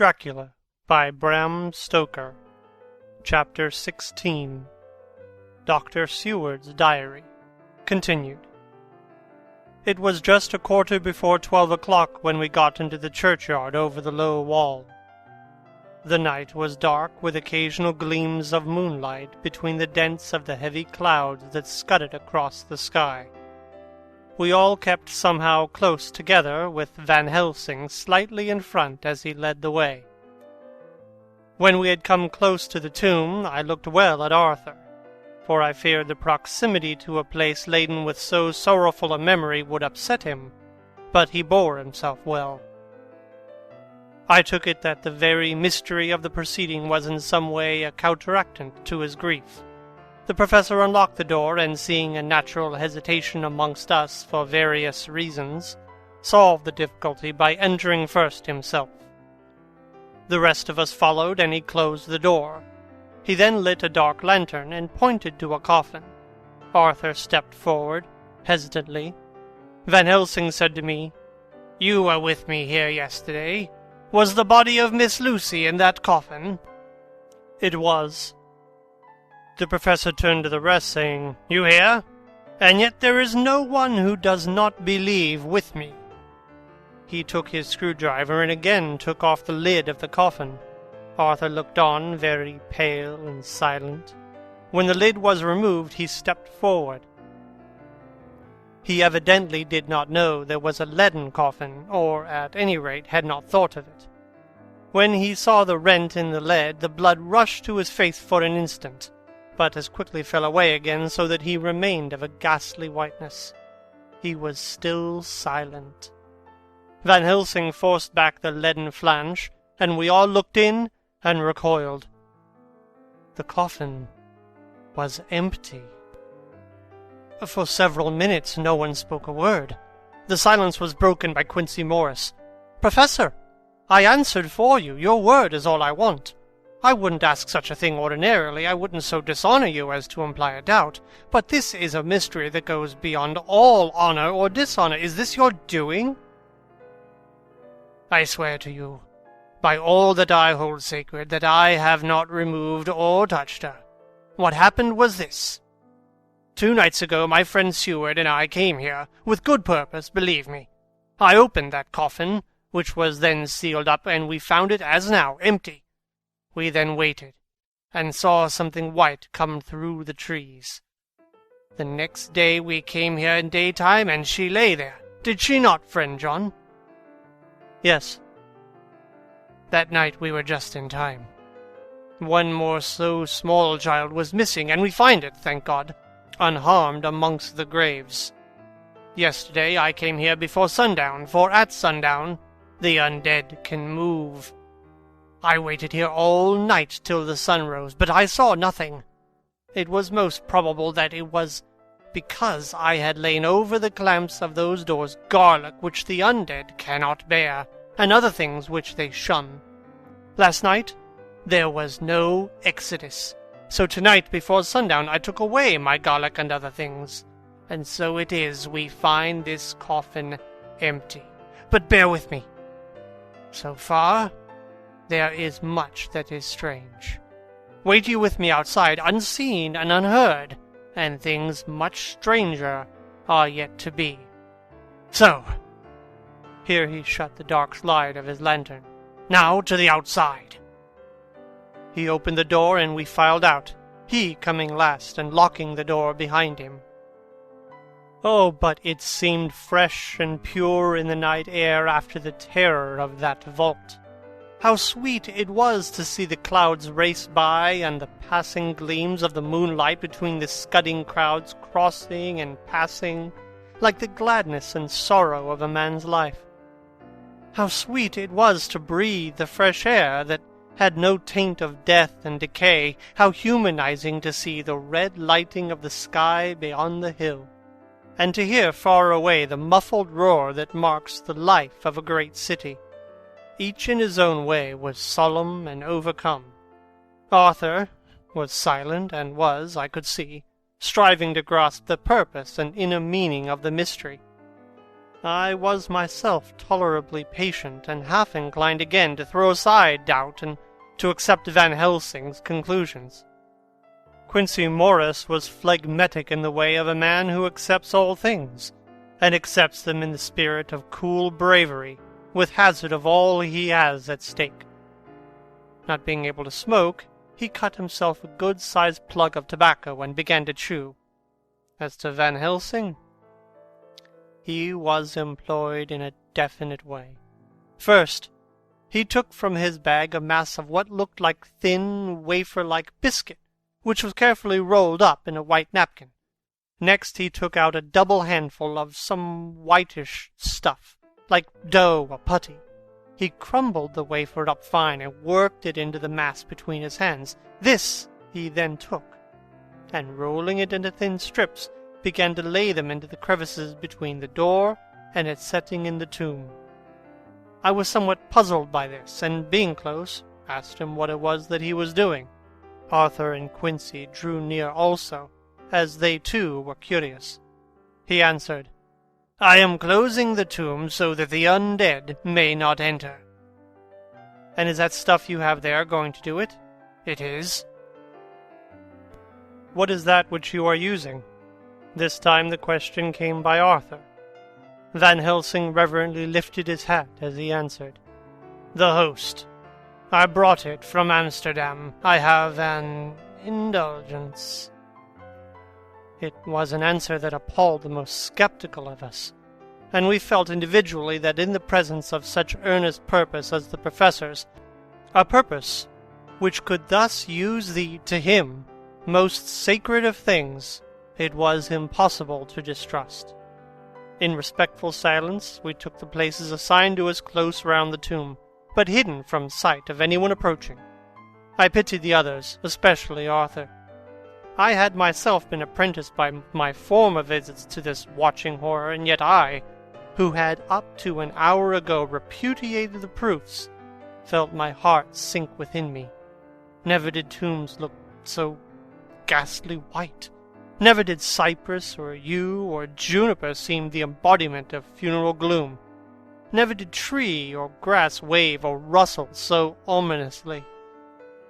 Dracula by Bram Stoker. Chapter 16. Dr. Seward's Diary. Continued. It was just 12:15 when we got into the churchyard over the low wall. The night was dark, with occasional gleams of moonlight between the dents of the heavy clouds that scudded across the sky. We all kept somehow close together, with Van Helsing slightly in front as he led the way. When we had come close to the tomb, I looked well at Arthur, for I feared the proximity to a place laden with so sorrowful a memory would upset him, but he bore himself well. I took it that the very mystery of the proceeding was in some way a counteractant to his grief. The professor unlocked the door, and seeing a natural hesitation amongst us for various reasons, solved the difficulty by entering first himself. The rest of us followed, and he closed the door. He then lit a dark lantern and pointed to a coffin. Arthur stepped forward, hesitantly. Van Helsing said to me, "You were with me here yesterday. Was the body of Miss Lucy in that coffin?" It was. The professor turned to the rest, saying, "You hear? And yet there is no one who does not believe with me." He took his screwdriver and again took off the lid of the coffin. Arthur looked on, very pale and silent. When the lid was removed, he stepped forward. He evidently did not know there was a leaden coffin, or at any rate had not thought of it. When he saw the rent in the lead, the blood rushed to his face for an instant, but as quickly fell away again, so that he remained of a ghastly whiteness. He was still silent. Van Helsing forced back the leaden flange, and we all looked in and recoiled. The coffin was empty. For several minutes no one spoke a word. The silence was broken by Quincy Morris. "Professor, I answered for you. Your word is all I want. I wouldn't ask such a thing ordinarily. I wouldn't so dishonor you as to imply a doubt. But this is a mystery that goes beyond all honor or dishonor. Is this your doing?" "I swear to you, by all that I hold sacred, that I have not removed or touched her. What happened was this. 2 nights ago my friend Seward and I came here, with good purpose, believe me. I opened that coffin, which was then sealed up, and we found it, as now, empty. We then waited, and saw something white come through the trees. The next day we came here in daytime, and she lay there. Did she not, friend John?" "Yes." "That night we were just in time. One more so small child was missing, and we find it, thank God, unharmed amongst the graves. Yesterday I came here before sundown, for at sundown the undead can move. I waited here all night till the sun rose, but I saw nothing. It was most probable that it was because I had lain over the clamps of those doors garlic which the undead cannot bear, and other things which they shun. Last night there was no exodus, so tonight before sundown I took away my garlic and other things, and so it is we find this coffin empty. But bear with me. So far there is much that is strange. Wait you with me outside, unseen and unheard, and things much stranger are yet to be. So," here he shut the dark slide of his lantern, "now to the outside." He opened the door, and we filed out, he coming last and locking the door behind him. Oh, but it seemed fresh and pure in the night air after the terror of that vault. How sweet it was to see the clouds race by, and the passing gleams of the moonlight between the scudding crowds crossing and passing, like the gladness and sorrow of a man's life. How sweet it was to breathe the fresh air that had no taint of death and decay. How humanizing to see the red lighting of the sky beyond the hill, and to hear far away the muffled roar that marks the life of a great city. Each in his own way was solemn and overcome. Arthur was silent, and was, I could see, striving to grasp the purpose and inner meaning of the mystery. I was myself tolerably patient, and half inclined again to throw aside doubt and to accept Van Helsing's conclusions. Quincey Morris was phlegmatic in the way of a man who accepts all things, and accepts them in the spirit of cool bravery, with hazard of all he has at stake. Not being able to smoke, he cut himself a good-sized plug of tobacco and began to chew. As to Van Helsing, he was employed in a definite way. First, he took from his bag a mass of what looked like thin, wafer-like biscuit, which was carefully rolled up in a white napkin. Next he took out a double handful of some whitish stuff, like dough or putty. He crumbled the wafer up fine and worked it into the mass between his hands. This he then took, and rolling it into thin strips, began to lay them into the crevices between the door and its setting in the tomb. I was somewhat puzzled by this, and being close, asked him what it was that he was doing. Arthur and Quincey drew near also, as they too were curious. He answered, "I am closing the tomb so that the undead may not enter." "And is that stuff you have there going to do it?" "It is." "What is that which you are using?" This time the question came by Arthur. Van Helsing reverently lifted his hat as he answered, "The host. I brought it from Amsterdam. I have an indulgence." It was an answer that appalled the most skeptical of us, and we felt individually that in the presence of such earnest purpose as the Professor's, a purpose which could thus use the, to him, most sacred of things, it was impossible to distrust. In respectful silence we took the places assigned to us close round the tomb, but hidden from sight of anyone approaching. I pitied the others, especially Arthur. I had myself been apprenticed by my former visits to this watching horror, and yet I, who had up to an hour ago repudiated the proofs, felt my heart sink within me. Never did tombs look so ghastly white. Never did cypress or yew or juniper seem the embodiment of funeral gloom. Never did tree or grass wave or rustle so ominously.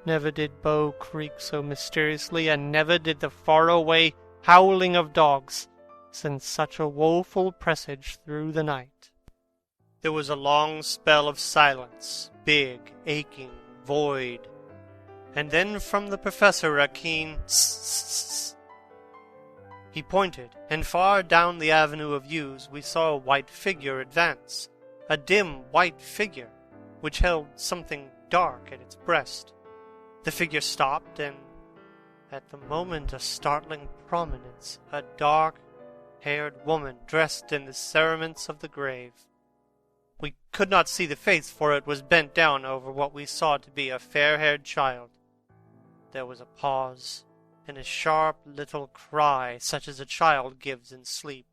Never did bow creak so mysteriously, and never did the far-away howling of dogs send such a woeful presage through the night. There was a long spell of silence, big, aching, void, and then from the Professor a keen "Sss." He pointed, and far down the avenue of yews we saw a white figure advance, a dim white figure, which held something dark at its breast. The figure stopped, and at the moment a startling prominence, a dark-haired woman dressed in the cerements of the grave. We could not see the face, for it was bent down over what we saw to be a fair-haired child. There was a pause, and a sharp little cry, such as a child gives in sleep,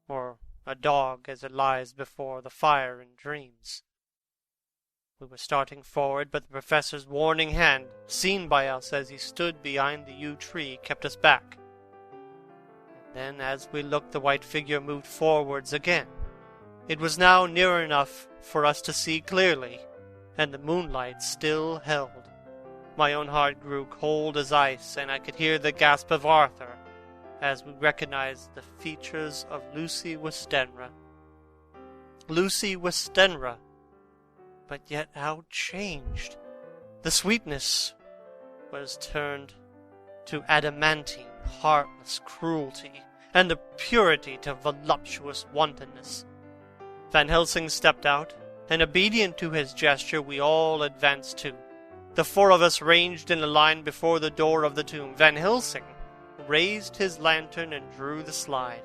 or a dog as it lies before the fire in dreams. We were starting forward, but the Professor's warning hand, seen by us as he stood behind the yew tree, kept us back. And then, as we looked, the white figure moved forwards again. It was now near enough for us to see clearly, and the moonlight still held. My own heart grew cold as ice, and I could hear the gasp of Arthur as we recognized the features of Lucy Westenra. Lucy Westenra! But yet how changed! The sweetness was turned to adamantine, heartless cruelty, and the purity to voluptuous wantonness. Van Helsing stepped out, and obedient to his gesture we all advanced too. The four of us ranged in a line before the door of the tomb. Van Helsing raised his lantern and drew the slide.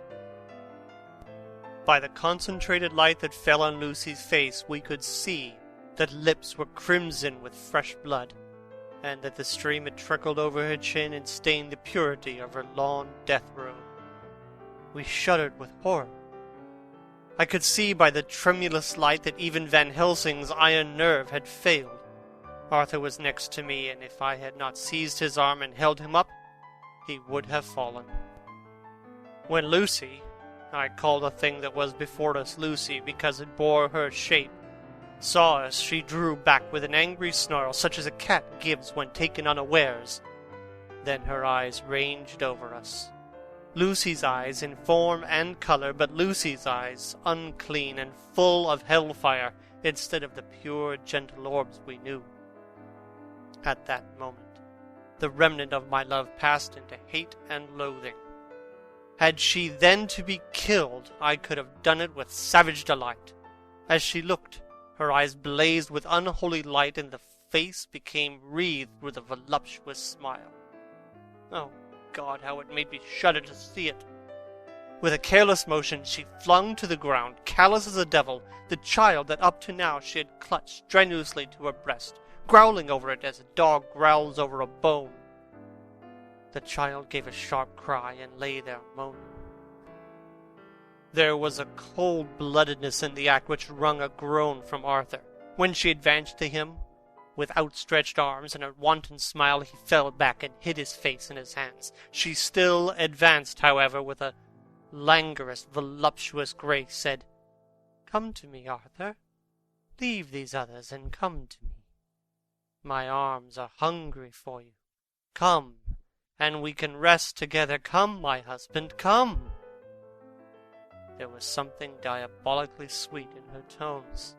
By the concentrated light that fell on Lucy's face, we could see that lips were crimson with fresh blood, and that the stream had trickled over her chin and stained the purity of her lawn death robe. We shuddered with horror. I could see by the tremulous light that even Van Helsing's iron nerve had failed. Arthur was next to me, and if I had not seized his arm and held him up, he would have fallen. When Lucy, I called the thing that was before us Lucy because it bore her shape. Saw us, she drew back with an angry snarl, such as a cat gives when taken unawares. Then her eyes ranged over us. Lucy's eyes in form and color, but Lucy's eyes unclean and full of hellfire instead of the pure, gentle orbs we knew. At that moment, the remnant of my love passed into hate and loathing. Had she then to be killed, I could have done it with savage delight. As she looked, her eyes blazed with unholy light, and the face became wreathed with a voluptuous smile. Oh, God, how it made me shudder to see it! With a careless motion, she flung to the ground, callous as a devil, the child that up to now she had clutched strenuously to her breast, growling over it as a dog growls over a bone. The child gave a sharp cry and lay there moaning. There was a cold-bloodedness in the act which wrung a groan from Arthur. When she advanced to him, with outstretched arms and a wanton smile, he fell back and hid his face in his hands. She still advanced, however, with a languorous, voluptuous grace, said, "Come to me, Arthur. Leave these others and come to me. My arms are hungry for you. Come, and we can rest together. Come, my husband, come." There was something diabolically sweet in her tones,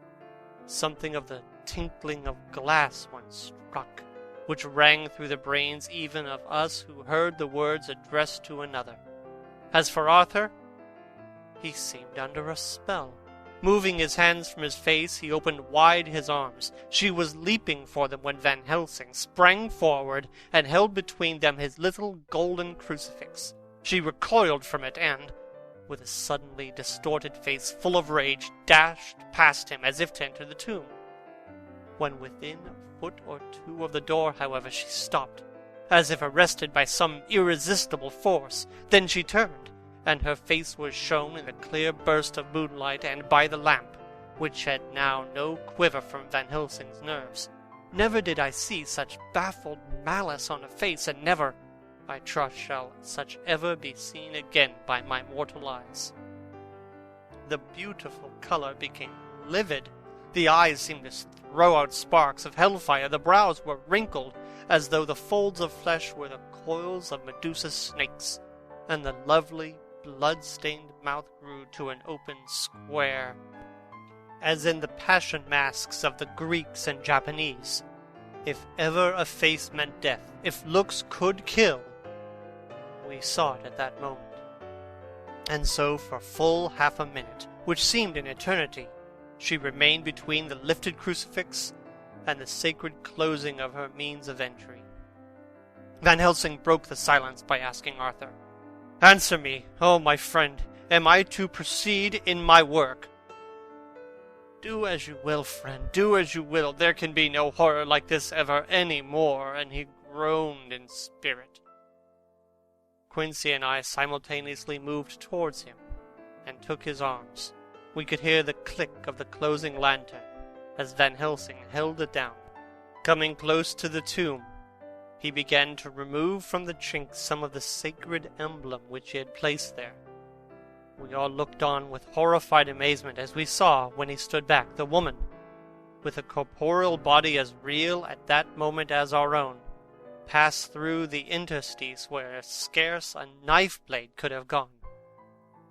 something of the tinkling of glass when struck, which rang through the brains even of us who heard the words addressed to another. As for Arthur, he seemed under a spell. Moving his hands from his face, he opened wide his arms. She was leaping for them when Van Helsing sprang forward and held between them his little golden crucifix. She recoiled from it and, with a suddenly distorted face full of rage, dashed past him as if to enter the tomb. When within a foot or two of the door, however, she stopped, as if arrested by some irresistible force. Then she turned, and her face was shown in the clear burst of moonlight and by the lamp, which had now no quiver from Van Helsing's nerves. Never did I see such baffled malice on a face, and never, I trust, shall such ever be seen again by my mortal eyes. The beautiful color became livid. The eyes seemed to throw out sparks of hellfire. The brows were wrinkled, as though the folds of flesh were the coils of Medusa's snakes, and the lovely, blood-stained mouth grew to an open square, as in the passion masks of the Greeks and Japanese. If ever a face meant death, if looks could kill, we saw it at that moment. And so for full half a minute, which seemed an eternity, she remained between the lifted crucifix and the sacred closing of her means of entry. Van Helsing broke the silence by asking Arthur, "Answer me, oh my friend, am I to proceed in my work?" "Do as you will, friend, do as you will. There can be no horror like this ever any more," and he groaned in spirit. Quincy and I simultaneously moved towards him and took his arms. We could hear the click of the closing lantern as Van Helsing held it down. Coming close to the tomb, he began to remove from the chinks some of the sacred emblem which he had placed there. We all looked on with horrified amazement as we saw, when he stood back, the woman, with a corporeal body as real at that moment as our own, pass through the interstice where scarce a knife blade could have gone.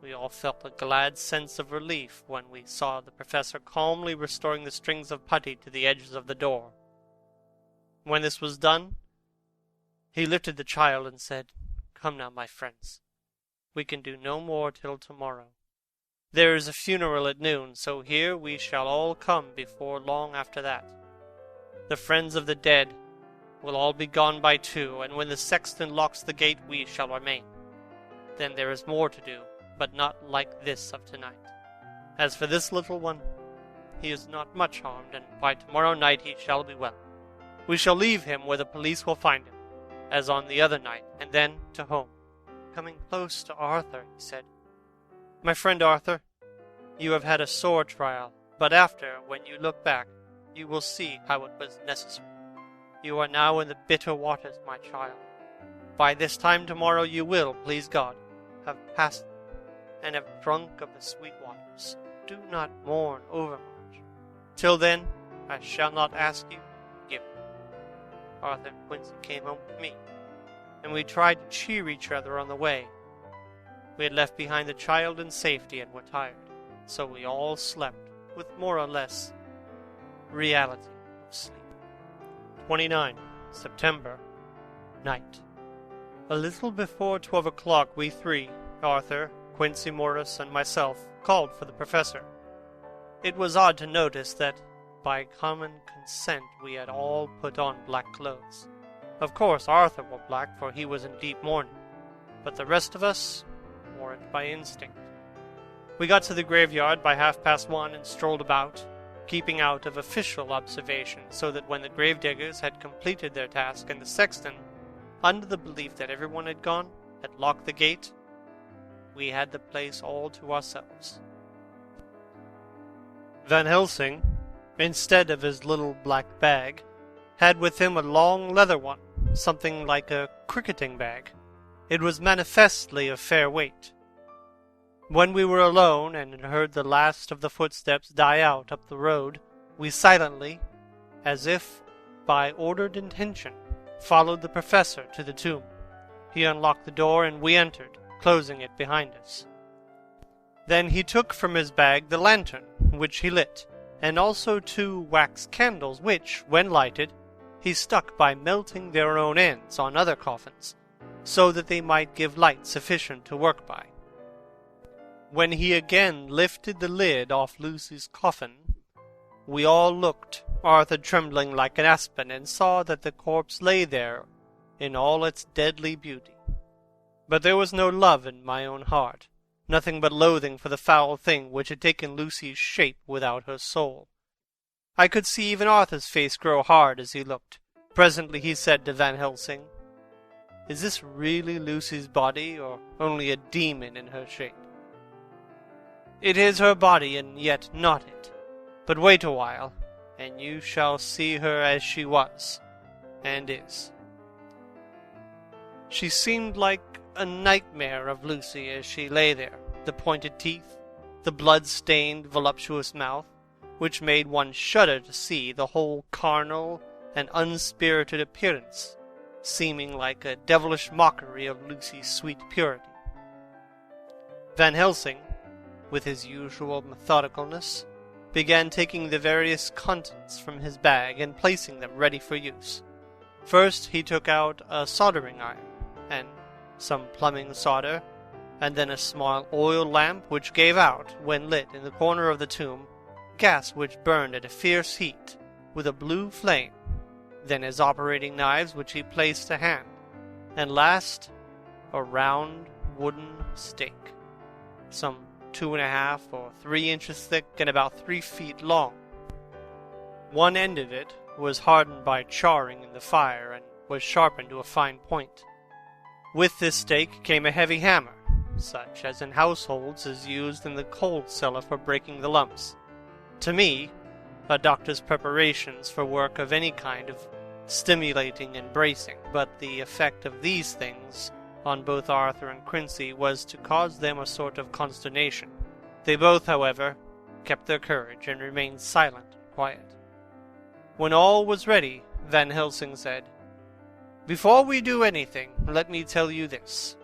We all felt a glad sense of relief when we saw the professor calmly restoring the strings of putty to the edges of the door. When this was done, he lifted the child and said, "Come now, my friends. We can do no more till tomorrow. There is a funeral at noon, so here we shall all come before long after that. The friends of the dead will all be gone by 2, and when the sexton locks the gate we shall remain. Then there is more to do, but not like this of tonight. As for this little one, he is not much harmed, and by tomorrow night he shall be well. We shall leave him where the police will find him, as on the other night, and then to home." Coming close to Arthur, he said, "My friend Arthur, you have had a sore trial, but after, when you look back, you will see how it was necessary. You are now in the bitter waters, my child. By this time tomorrow you will, please God, have passed them, and have drunk of the sweet waters. Do not mourn overmuch. Till then, I shall not ask you to give me. Arthur and Quincy came home with me, and we tried to cheer each other on the way. We had left behind the child in safety and were tired, so we all slept with more or less reality of sleep. 29. September. Night. A little before 12 o'clock we three, Arthur, Quincy Morris, and myself, called for the professor. It was odd to notice that, by common consent, we had all put on black clothes. Of course Arthur wore black, for he was in deep mourning, but the rest of us wore it by instinct. We got to the graveyard by 1:30 and strolled about, keeping out of official observation, so that when the gravediggers had completed their task and the sexton, under the belief that everyone had gone, had locked the gate, we had the place all to ourselves. Van Helsing, instead of his little black bag, had with him a long leather one, something like a cricketing bag. It was manifestly of fair weight. When we were alone and had heard the last of the footsteps die out up the road, we silently, as if by ordered intention, followed the professor to the tomb. He unlocked the door and we entered, closing it behind us. Then he took from his bag the lantern, which he lit, and also 2 wax candles which, when lighted, he stuck by melting their own ends on other coffins, so that they might give light sufficient to work by. When he again lifted the lid off Lucy's coffin, we all looked, Arthur trembling like an aspen, and saw that the corpse lay there in all its deadly beauty. But there was no love in my own heart, nothing but loathing for the foul thing which had taken Lucy's shape without her soul. I could see even Arthur's face grow hard as he looked. Presently he said to Van Helsing, "Is this really Lucy's body, or only a demon in her shape?" "It is her body, and yet not it. But wait a while, and you shall see her as she was, and is." She seemed like a nightmare of Lucy as she lay there, the pointed teeth, the blood-stained, voluptuous mouth, which made one shudder to see the whole carnal and unspirited appearance, seeming like a devilish mockery of Lucy's sweet purity. Van Helsing, with his usual methodicalness, began taking the various contents from his bag and placing them ready for use. First he took out a soldering iron, and some plumbing solder, and then a small oil lamp which gave out, when lit in the corner of the tomb, gas which burned at a fierce heat, with a blue flame, then his operating knives which he placed to hand, and last, a round wooden stake, some 2.5 or 3 inches thick and about 3 feet long. One end of it was hardened by charring in the fire and was sharpened to a fine point. With this stake came a heavy hammer, such as in households is used in the coal cellar for breaking the lumps. To me, a doctor's preparations for work of any kind of stimulating and bracing, but the effect of these things on both Arthur and Quincy was to cause them a sort of consternation. They both, however, kept their courage and remained silent and quiet. When all was ready, Van Helsing said, "Before we do anything, let me tell you this.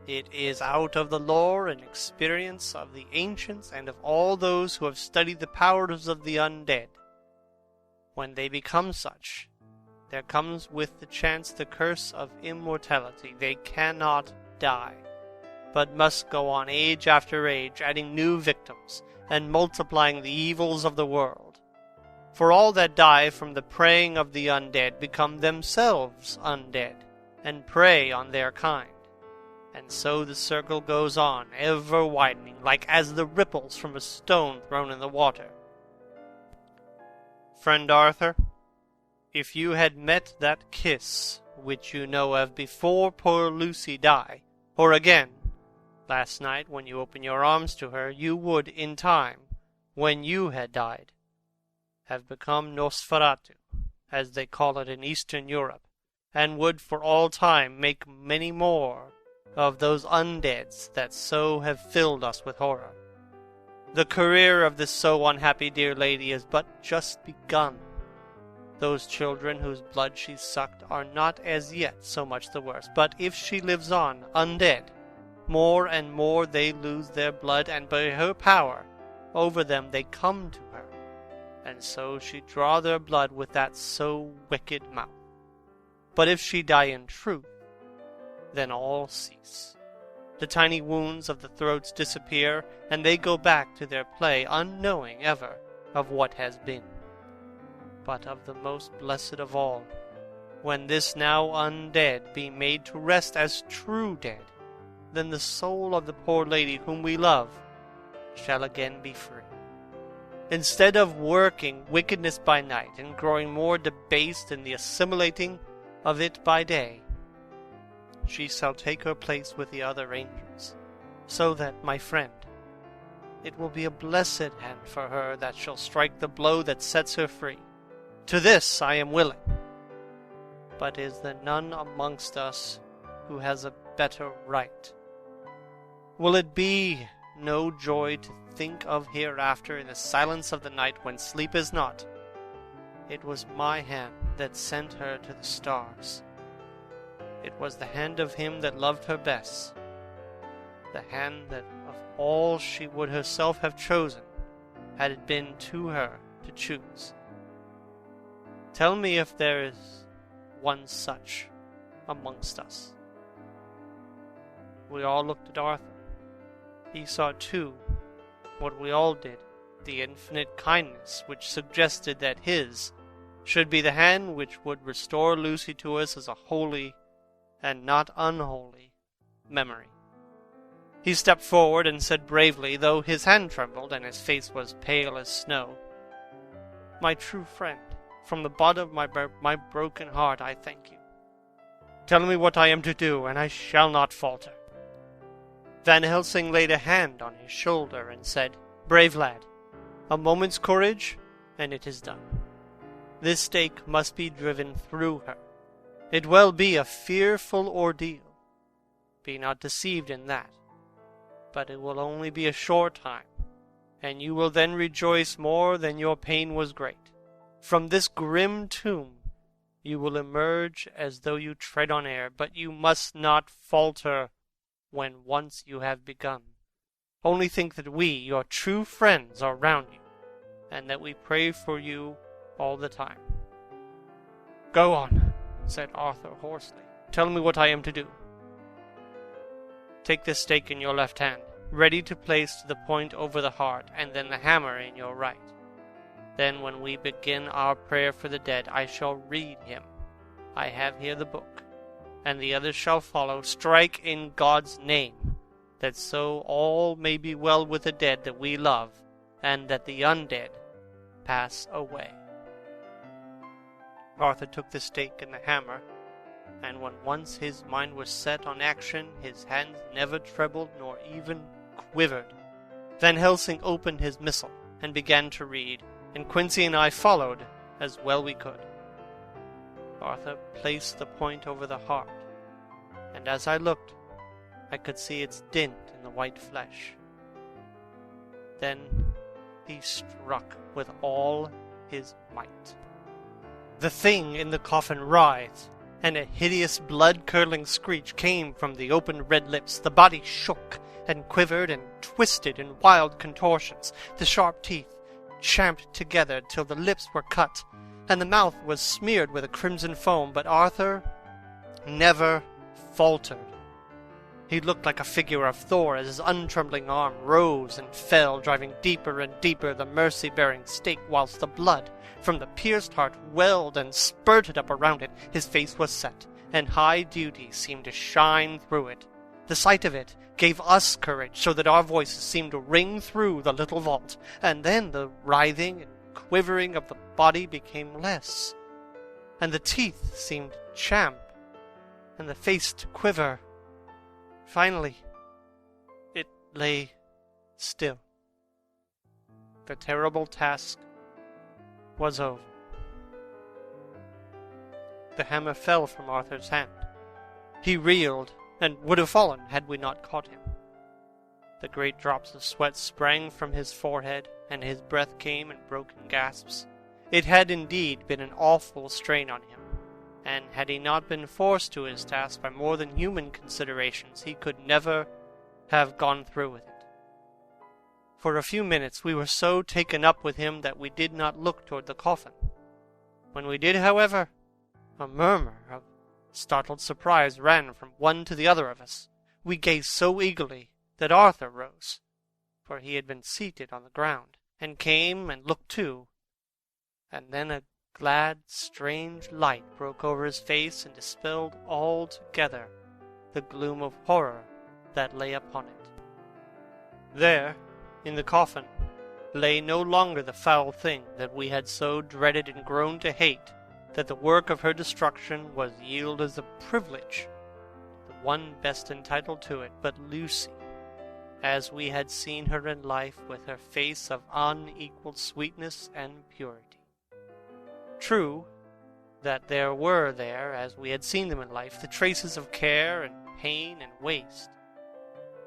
It is out of the lore and experience of the ancients and of all those who have studied the powers of the undead. When they become such, there comes with the chance the curse of immortality. They cannot die, but must go on age after age, adding new victims, and multiplying the evils of the world. For all that die from the preying of the undead become themselves undead, and prey on their kind. And so the circle goes on, ever widening, like as the ripples from a stone thrown in the water. Friend Arthur, if you had met that kiss which you know of before poor Lucy died, or again, last night when you opened your arms to her, you would, in time, when you had died, have become Nosferatu, as they call it in Eastern Europe, and would for all time make many more of those undeads that so have filled us with horror. The career of this so unhappy dear lady is but just begun. Those children whose blood she sucked are not as yet so much the worse, but if she lives on, undead, more and more they lose their blood, and by her power over them they come to her, and so she draw their blood with that so wicked mouth. But if she die in truth, then all cease. The tiny wounds of the throats disappear, and they go back to their play, unknowing ever of what has been. But of the most blessed of all, when this now undead be made to rest as true dead, then the soul of the poor lady whom we love shall again be free. Instead of working wickedness by night and growing more debased in the assimilating of it by day, she shall take her place with the other angels, so that, my friend, it will be a blessed hand for her that shall strike the blow that sets her free. To this I am willing. But is there none amongst us who has a better right? Will it be no joy to think of hereafter in the silence of the night when sleep is not? It was my hand that sent her to the stars. It was the hand of him that loved her best, the hand that of all she would herself have chosen, had it been to her to choose. Tell me if there is one such amongst us. We all looked at Arthur. He saw too what we all did, the infinite kindness which suggested that his should be the hand which would restore Lucy to us as a holy and not unholy memory. He stepped forward and said bravely, though his hand trembled and his face was pale as snow, "My true friend, from the bottom of my broken heart I thank you. Tell me what I am to do, and I shall not falter." Van Helsing laid a hand on his shoulder and said, "Brave lad, a moment's courage, and it is done. This stake must be driven through her. It will be a fearful ordeal. Be not deceived in that. But it will only be a short time, and you will then rejoice more than your pain was great. From this grim tomb you will emerge as though you tread on air, but you must not falter when once you have begun. Only think that we, your true friends, are round you, and that we pray for you all the time." "Go on," said Arthur hoarsely. "Tell me what I am to do." "Take this stake in your left hand, ready to place the point over the heart, and then the hammer in your right. Then when we begin our prayer for the dead, I shall read him. I have here the book, and the others shall follow. Strike in God's name, that so all may be well with the dead that we love, and that the undead pass away." Arthur took the stake and the hammer, and when once his mind was set on action, his hands never trembled nor even quivered. Van Helsing opened his missal and began to read, and Quincy and I followed as well we could. Arthur placed the point over the heart, and as I looked, I could see its dint in the white flesh. Then he struck with all his might. The thing in the coffin writhed, and a hideous blood-curdling screech came from the opened red lips. The body shook and quivered and twisted in wild contortions. The sharp teeth champed together till the lips were cut, and the mouth was smeared with a crimson foam. But Arthur never faltered. He looked like a figure of Thor as his untrembling arm rose and fell, driving deeper and deeper the mercy-bearing stake, whilst the blood from the pierced heart welled and spurted up around it. His face was set, and high duty seemed to shine through it. The sight of it gave us courage, so that our voices seemed to ring through the little vault, and then the writhing and quivering of the body became less, and the teeth seemed to champ, and the face to quiver. Finally, it lay still. The terrible task was over. The hammer fell from Arthur's hand. He reeled and would have fallen had we not caught him. The great drops of sweat sprang from his forehead, and his breath came in broken gasps. It had indeed been an awful strain on him, and had he not been forced to his task by more than human considerations, he could never have gone through with it. For a few minutes we were so taken up with him that we did not look toward the coffin. When we did, however, a murmur of startled surprise ran from one to the other of us. We gazed so eagerly that Arthur rose, for he had been seated on the ground, and came and looked too. And then a glad, strange light broke over his face and dispelled altogether the gloom of horror that lay upon it. There, in the coffin, lay no longer the foul thing that we had so dreaded and grown to hate, that the work of her destruction was yielded as a privilege, the one best entitled to it, but Lucy, as we had seen her in life, with her face of unequaled sweetness and purity. True, that there were there, as we had seen them in life, the traces of care and pain and waste.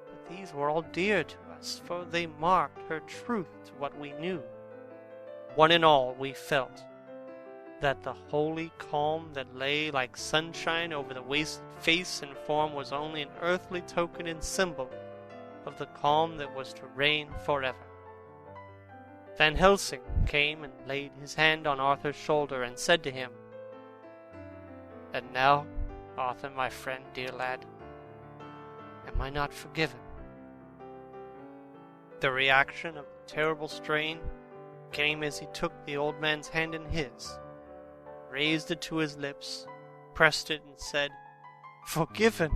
But these were all dear to us, for they marked her truth to what we knew. One and all we felt that the holy calm that lay like sunshine over the wasted face and form was only an earthly token and symbol of the calm that was to reign forever. Van Helsing came and laid his hand on Arthur's shoulder and said to him, "And now, Arthur, my friend, dear lad, am I not forgiven?" The reaction of the terrible strain came as he took the old man's hand in his, raised it to his lips, pressed it, and said, "Forgiven!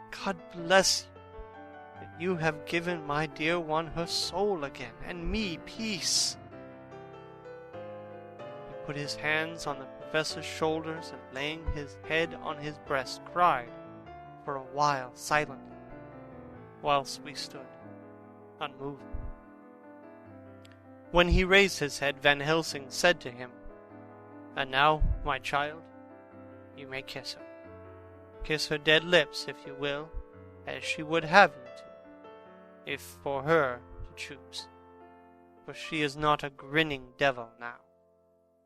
God bless you, that you have given my dear one her soul again, and me peace." He put his hands on the professor's shoulders, and laying his head on his breast, cried for a while silently, whilst we stood unmoved. When he raised his head, Van Helsing said to him, "And now, my child, you may kiss her. Kiss her dead lips, if you will, as she would have you to, if for her to choose. For she is not a grinning devil now,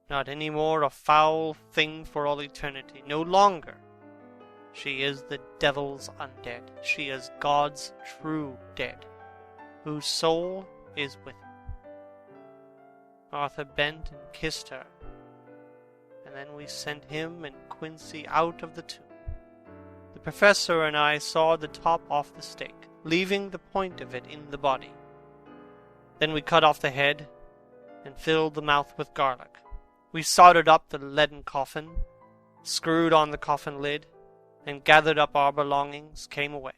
not any more a foul thing for all eternity, no longer. She is the devil's undead. She is God's true dead, whose soul is with him." Arthur bent and kissed her, and then we sent him and Quincy out of the tomb. The professor and I sawed the top off the stake, leaving the point of it in the body. Then we cut off the head and filled the mouth with garlic. We soldered up the leaden coffin, screwed on the coffin lid, and gathered up our belongings, came away.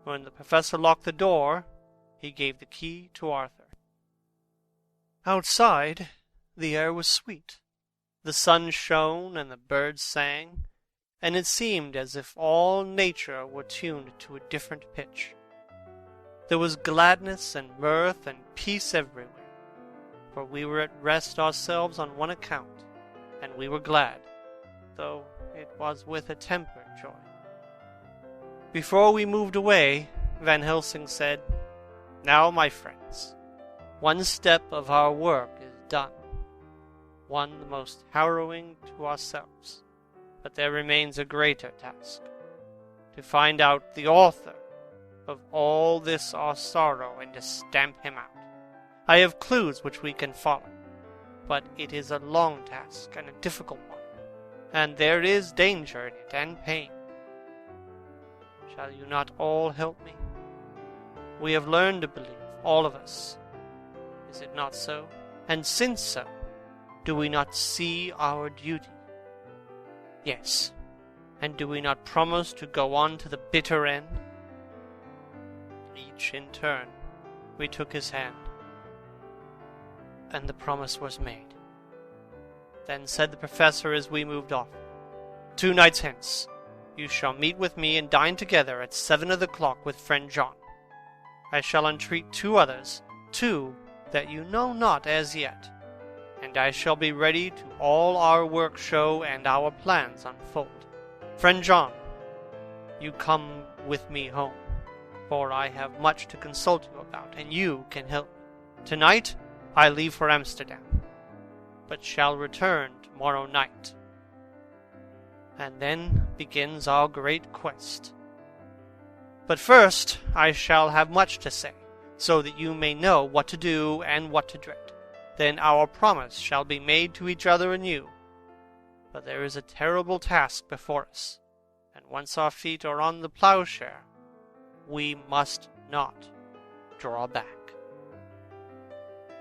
When the professor locked the door, he gave the key to Arthur. Outside, the air was sweet. The sun shone and the birds sang, and it seemed as if all nature were tuned to a different pitch. There was gladness and mirth and peace everywhere, for we were at rest ourselves on one account, and we were glad, though it was with a tempered joy. Before we moved away, Van Helsing said, "Now, my friends, one step of our work is done, one the most harrowing to ourselves, but there remains a greater task, to find out the author of all this our sorrow and to stamp him out. I have clues which we can follow, but it is a long task and a difficult one, and there is danger in it and pain. Shall you not all help me? We have learned to believe, all of us. Is it not so? And since so, do we not see our duty? Yes. And do we not promise to go on to the bitter end?" Each in turn, we took his hand, and the promise was made. Then said the professor as we moved off, "2 nights hence, you shall meet with me and dine together at 7 of the clock with friend John. I shall entreat 2 others, 2 that you know not as yet, and I shall be ready to all our work show and our plans unfold. Friend John, you come with me home, for I have much to consult you about, and you can help me. Tonight I leave for Amsterdam, but shall return tomorrow night. And then begins our great quest. But first I shall have much to say, so that you may know what to do and what to dread. Then our promise shall be made to each other and you. But there is a terrible task before us, and once our feet are on the plowshare, we must not draw back.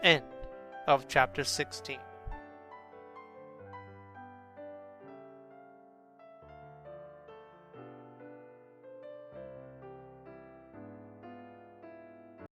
End of chapter 16.